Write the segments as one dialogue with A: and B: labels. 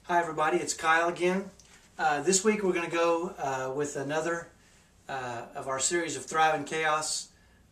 A: Hi everybody, it's Kyle again. This week we're going to go with another of our series of Thrive in Chaos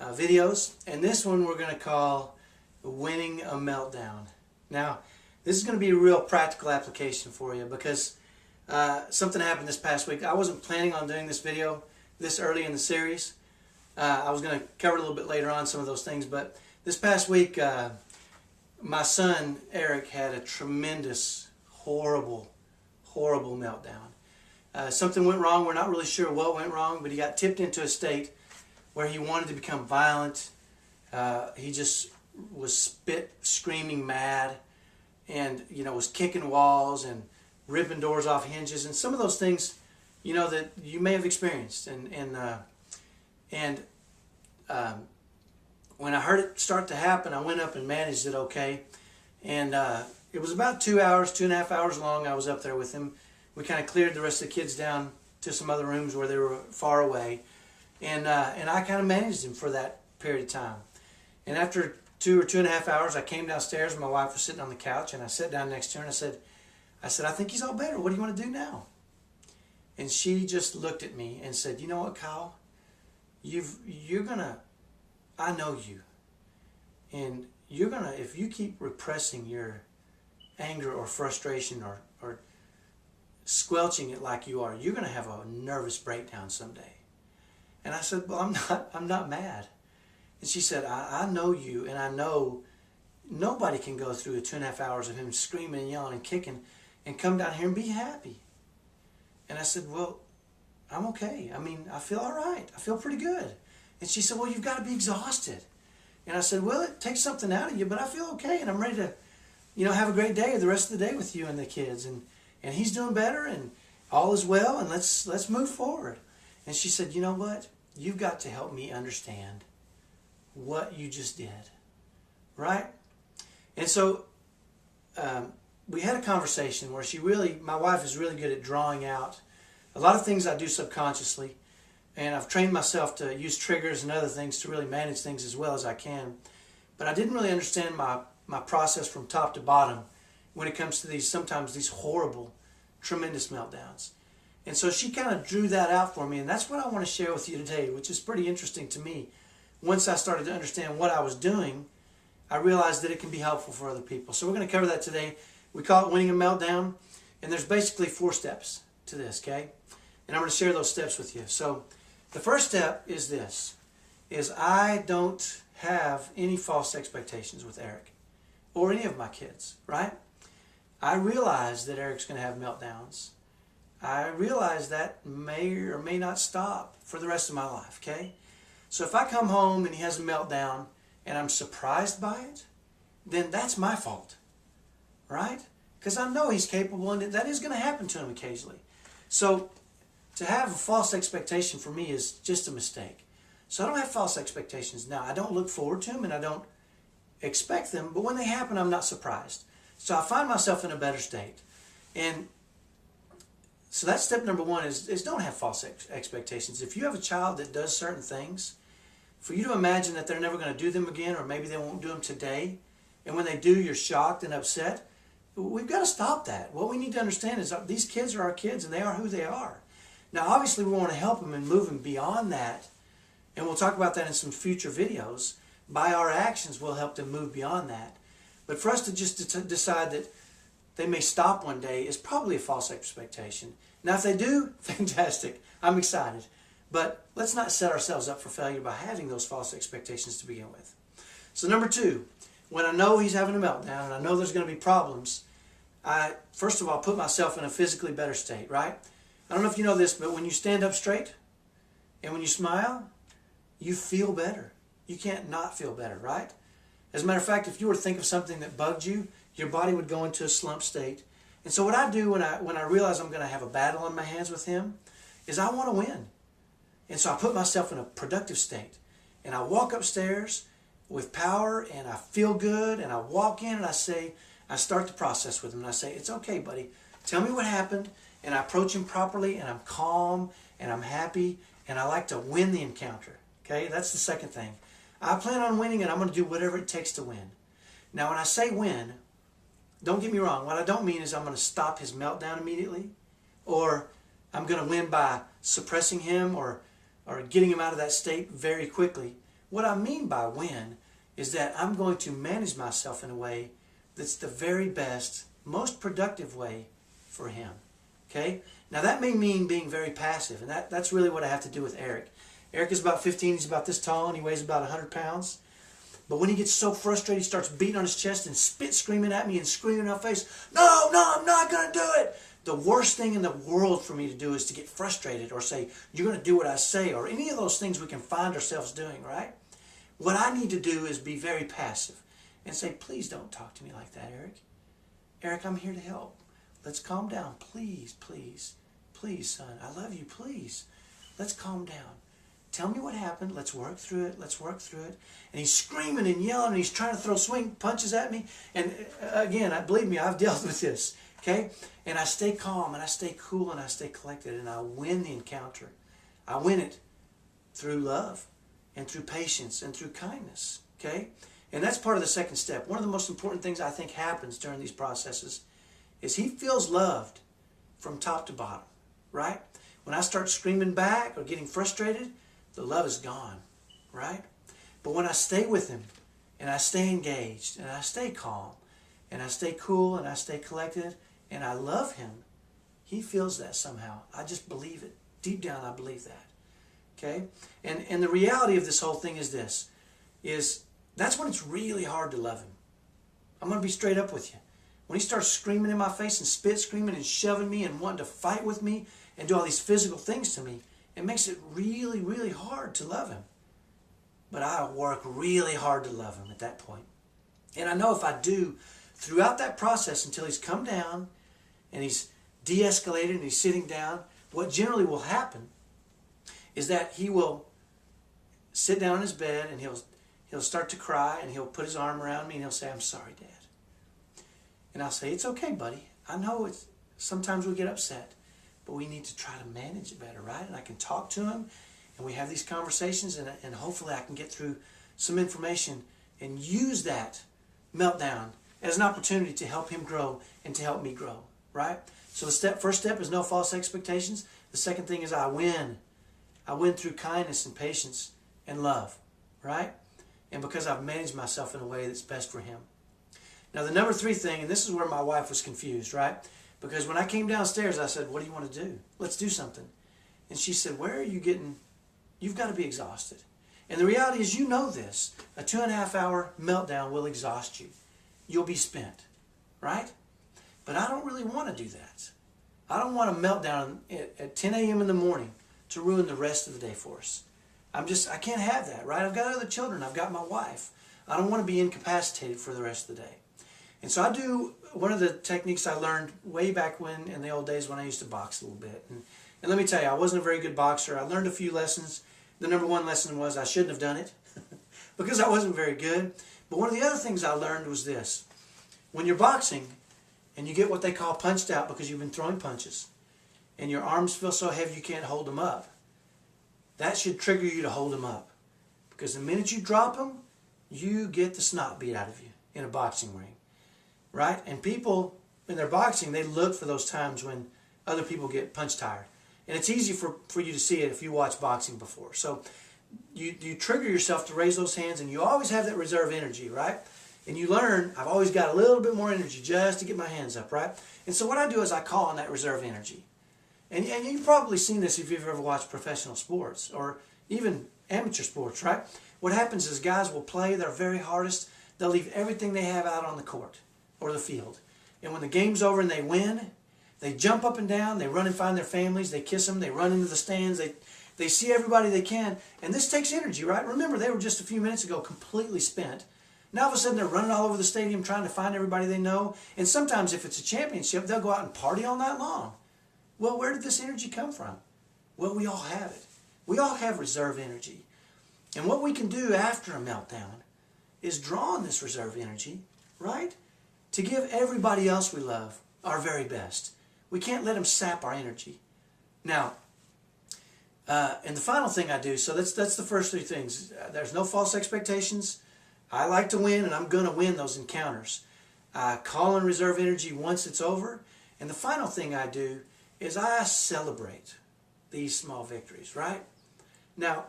A: videos, and this one we're going to call Winning a Meltdown. Now, this is going to be a real practical application for you because something happened this past week. I wasn't planning on doing this video this early in the series. I was going to cover a little bit later on some of those things, but this past week my son Eric had a tremendous horrible meltdown. Something went wrong. We're not really sure what went wrong, but he got tipped into a state where he wanted to become violent. He just was screaming mad, and was kicking walls and ripping doors off hinges, and some of those things that you may have experienced. And when I heard it start to happen, I went up and managed it okay. And it was about 2 hours, 2.5 hours long. I was up there with him. We kind of cleared the rest of the kids down to some other rooms where they were far away. And I kind of managed him for that period of time. And after 2 or 2.5 hours, I came downstairs. My wife was sitting on the couch, and I sat down next to her, and I said, I think he's all better. What do you want to do now? And she just looked at me and said, you know what, Kyle? I know you. And you're gonna, if you keep repressing your anger or frustration or squelching it like you are, you're gonna have a nervous breakdown someday. And I said, well, I'm not mad. And she said, I know you, and I know nobody can go through the 2.5 hours of him screaming and yelling and kicking and come down here and be happy. And I said, well, I'm okay. I mean, I feel all right. I feel pretty good. And she said, well, you've got to be exhausted. And I said, well, it takes something out of you, but I feel okay, and I'm ready to, have a great day, the rest of the day with you and the kids. And he's doing better, and all is well, and let's move forward. And she said, you know what? You've got to help me understand what you just did, right? And so we had a conversation where my wife is really good at drawing out a lot of things I do subconsciously. And I've trained myself to use triggers and other things to really manage things as well as I can. But I didn't really understand my process from top to bottom when it comes to sometimes these horrible, tremendous meltdowns. And so she kind of drew that out for me, and that's what I want to share with you today, which is pretty interesting to me. Once I started to understand what I was doing, I realized that it can be helpful for other people. So we're going to cover that today. We call it Winning a Meltdown, and there's basically 4 steps to this, okay? And I'm going to share those steps with you. So the first step is this, is I don't have any false expectations with Eric or any of my kids, right? I realize that Eric's going to have meltdowns. I realize that may or may not stop for the rest of my life, okay? So if I come home and he has a meltdown and I'm surprised by it, then that's my fault, right? Because I know he's capable, and that is going to happen to him occasionally. So to have a false expectation for me is just a mistake. So I don't have false expectations now. I don't look forward to them, and I don't expect them, but when they happen, I'm not surprised. So I find myself in a better state. And so that's step number 1 is don't have false expectations. If you have a child that does certain things, for you to imagine that they're never going to do them again, or maybe they won't do them today, and when they do, you're shocked and upset, we've got to stop that. What we need to understand is that these kids are our kids, and they are who they are. Now, obviously, we want to help them and move them beyond that, and we'll talk about that in some future videos. By our actions, we'll help them move beyond that. But for us to just decide that they may stop one day is probably a false expectation. Now, if they do, fantastic. I'm excited. But let's not set ourselves up for failure by having those false expectations to begin with. So number 2, when I know he's having a meltdown and I know there's going to be problems, I, first of all, put myself in a physically better state, right? I don't know if you know this, but when you stand up straight and when you smile, you feel better. You can't not feel better, right? As a matter of fact, if you were to think of something that bugged you, your body would go into a slump state. And so what I do when I realize I'm going to have a battle on my hands with him is I want to win. And so I put myself in a productive state. And I walk upstairs with power, and I feel good, and I walk in and I start the process with him, and I say, it's okay, buddy. Tell me what happened. And I approach him properly, and I'm calm, and I'm happy, and I like to win the encounter. Okay, that's the second thing. I plan on winning, and I'm going to do whatever it takes to win. Now, when I say win, don't get me wrong. What I don't mean is I'm going to stop his meltdown immediately, or I'm going to win by suppressing him or getting him out of that state very quickly. What I mean by win is that I'm going to manage myself in a way that's the very best, most productive way for him. Okay? Now that may mean being very passive, and that's really what I have to do with Eric. Eric is about 15, he's about this tall, and he weighs about 100 pounds. But when he gets so frustrated, he starts beating on his chest and spit screaming at me and screaming in my face, no, I'm not going to do it. The worst thing in the world for me to do is to get frustrated or say, you're going to do what I say, or any of those things we can find ourselves doing, right? What I need to do is be very passive and say, please don't talk to me like that, Eric. Eric, I'm here to help. Let's calm down. Please, please, please, son. I love you. Please. Let's calm down. Tell me what happened. Let's work through it. Let's work through it. And he's screaming and yelling and he's trying to throw swing punches at me. And again, believe me, I've dealt with this. Okay? And I stay calm and I stay cool and I stay collected and I win the encounter. I win it through love and through patience and through kindness. Okay? And that's part of the second step. One of the most important things I think happens during these processes is he feels loved from top to bottom. Right? When I start screaming back or getting frustrated, the love is gone, right? But when I stay with him and I stay engaged and I stay calm and I stay cool and I stay collected and I love him, he feels that somehow. I just believe it. Deep down, I believe that. Okay? And the reality of this whole thing is this, is that's when it's really hard to love him. I'm going to be straight up with you. When he starts screaming in my face and spit screaming and shoving me and wanting to fight with me and do all these physical things to me, it makes it really, really hard to love him. But I work really hard to love him at that point. And I know if I do, throughout that process until he's come down and he's de-escalated and he's sitting down, what generally will happen is that he will sit down in his bed and he'll start to cry and he'll put his arm around me and he'll say, I'm sorry, Dad. And I'll say, it's okay, buddy. I know sometimes we get upset. But we need to try to manage it better, right? And I can talk to him, and we have these conversations, and hopefully I can get through some information and use that meltdown as an opportunity to help him grow and to help me grow, right? So the first step is no false expectations. The second thing is I win. I win through kindness and patience and love, right? And because I've managed myself in a way that's best for him. Now the number 3 thing, and this is where my wife was confused, right? Because when I came downstairs, I said, what do you want to do? Let's do something. And she said, where are you getting, you've got to be exhausted. And the reality is, you know this. A 2.5-hour meltdown will exhaust you. You'll be spent, right? But I don't really want to do that. I don't want a meltdown at 10 a.m. in the morning to ruin the rest of the day for us. I can't have that, right? I've got other children. I've got my wife. I don't want to be incapacitated for the rest of the day. And so I do one of the techniques I learned way back when, in the old days when I used to box a little bit. And let me tell you, I wasn't a very good boxer. I learned a few lessons. The number 1 lesson was I shouldn't have done it because I wasn't very good. But one of the other things I learned was this. When you're boxing and you get what they call punched out because you've been throwing punches and your arms feel so heavy you can't hold them up, that should trigger you to hold them up. Because the minute you drop them, you get the snot beat out of you in a boxing ring. Right? And people, in their boxing, they look for those times when other people get punch tired. And it's easy for you to see it if you watch boxing before. So you trigger yourself to raise those hands, and you always have that reserve energy, right? And you learn, I've always got a little bit more energy just to get my hands up, right? And so what I do is I call on that reserve energy. And you've probably seen this if you've ever watched professional sports or even amateur sports, right? What happens is guys will play their very hardest. They'll leave everything they have out on the court or the field. And when the game's over and they win, they jump up and down, they run and find their families, they kiss them, they run into the stands, they see everybody they can. And this takes energy, right? Remember, they were just a few minutes ago completely spent. Now all of a sudden they're running all over the stadium trying to find everybody they know. And sometimes if it's a championship, they'll go out and party all night long. Well, where did this energy come from? Well, we all have it. We all have reserve energy. And what we can do after a meltdown is draw on this reserve energy, right? To give everybody else we love our very best. We can't let them sap our energy. Now, and the final thing I do, so that's the first 3 things. There's no false expectations. I like to win, and I'm going to win those encounters. I call in reserve energy once it's over. And the final thing I do is I celebrate these small victories, right? Now,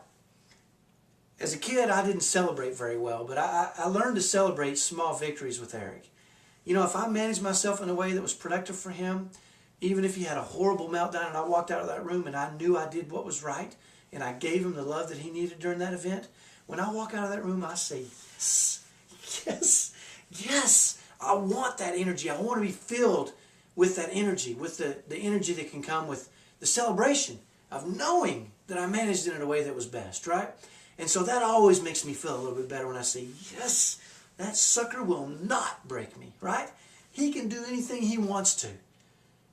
A: as a kid, I didn't celebrate very well, but I learned to celebrate small victories with Eric. You know, if I managed myself in a way that was productive for him, even if he had a horrible meltdown and I walked out of that room and I knew I did what was right and I gave him the love that he needed during that event, when I walk out of that room, I say, yes, yes, yes, I want that energy. I want to be filled with that energy, with the energy that can come with the celebration of knowing that I managed it in a way that was best, right? And so that always makes me feel a little bit better when I say, yes, that sucker will not break me, right? He can do anything he wants to.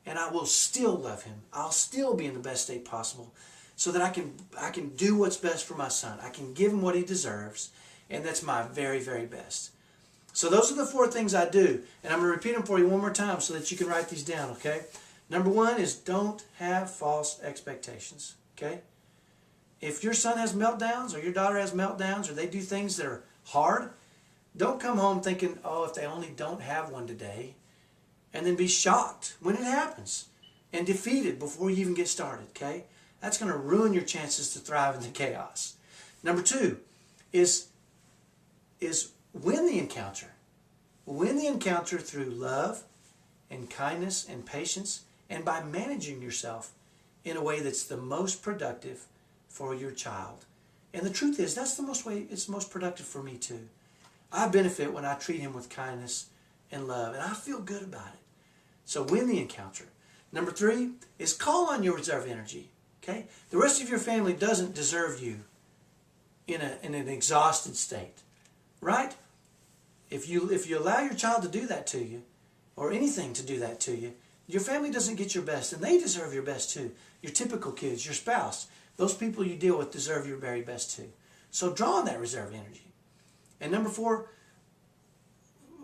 A: And I will still love him. I'll still be in the best state possible so that I can do what's best for my son. I can give him what he deserves. And that's my very, very best. So those are the 4 things I do. And I'm going to repeat them for you one more time so that you can write these down, okay? Number 1 is don't have false expectations, okay? If your son has meltdowns or your daughter has meltdowns or they do things that are hard, don't come home thinking, oh, if they only don't have one today, and then be shocked when it happens and defeated before you even get started, okay? That's going to ruin your chances to thrive in the chaos. Number 2 is win the encounter. Win the encounter through love and kindness and patience and by managing yourself in a way that's the most productive for your child. And the truth is, that's the most way it's most productive for me too. I benefit when I treat him with kindness and love, and I feel good about it. So win the encounter. Number 3 is call on your reserve energy. Okay? The rest of your family doesn't deserve you in an exhausted state. Right? If you allow your child to do that to you, or anything to do that to you, your family doesn't get your best, and they deserve your best too. Your typical kids, your spouse, those people you deal with deserve your very best too. So draw on that reserve energy. And number 4,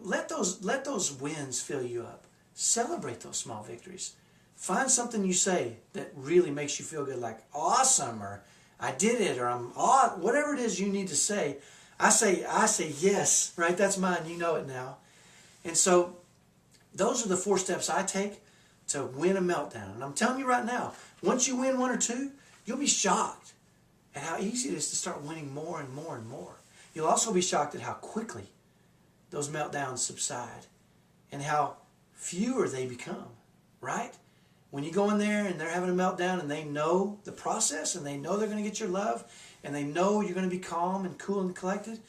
A: let those wins fill you up. Celebrate those small victories. Find something you say that really makes you feel good, like awesome, or I did it, or I'm odd, whatever it is you need to say. I say yes, right? That's mine. You know it now. And so those are the 4 steps I take to win a meltdown. And I'm telling you right now, once you win 1 or 2, you'll be shocked at how easy it is to start winning more and more and more. You'll also be shocked at how quickly those meltdowns subside and how fewer they become, right? When you go in there and they're having a meltdown and they know the process and they know they're going to get your love and they know you're going to be calm and cool and collected,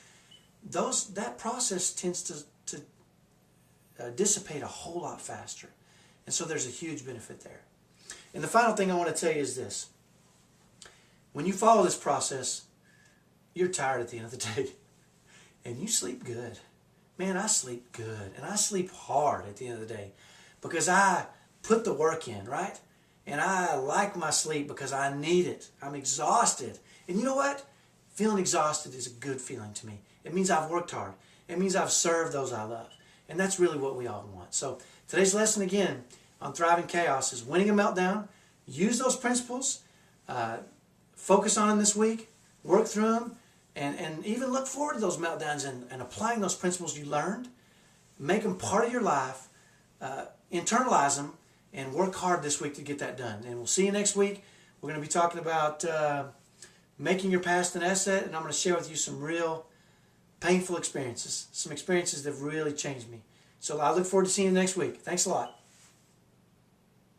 A: that process tends to dissipate a whole lot faster. And so there's a huge benefit there. And the final thing I want to tell you is this. When you follow this process, you're tired at the end of the day and you sleep good. Man, I sleep good and I sleep hard at the end of the day because I put the work in, right? And I like my sleep because I need it. I'm exhausted. And you know what? Feeling exhausted is a good feeling to me. It means I've worked hard. It means I've served those I love. And that's really what we all want. So today's lesson again on Thriving Chaos is winning a meltdown. Use those principles. Focus on them this week. Work through them. And even look forward to those meltdowns and applying those principles you learned. Make them part of your life. Internalize them. And work hard this week to get that done. And we'll see you next week. We're going to be talking about making your past an asset. And I'm going to share with you some real painful experiences. Some experiences that have really changed me. So I look forward to seeing you next week. Thanks a lot.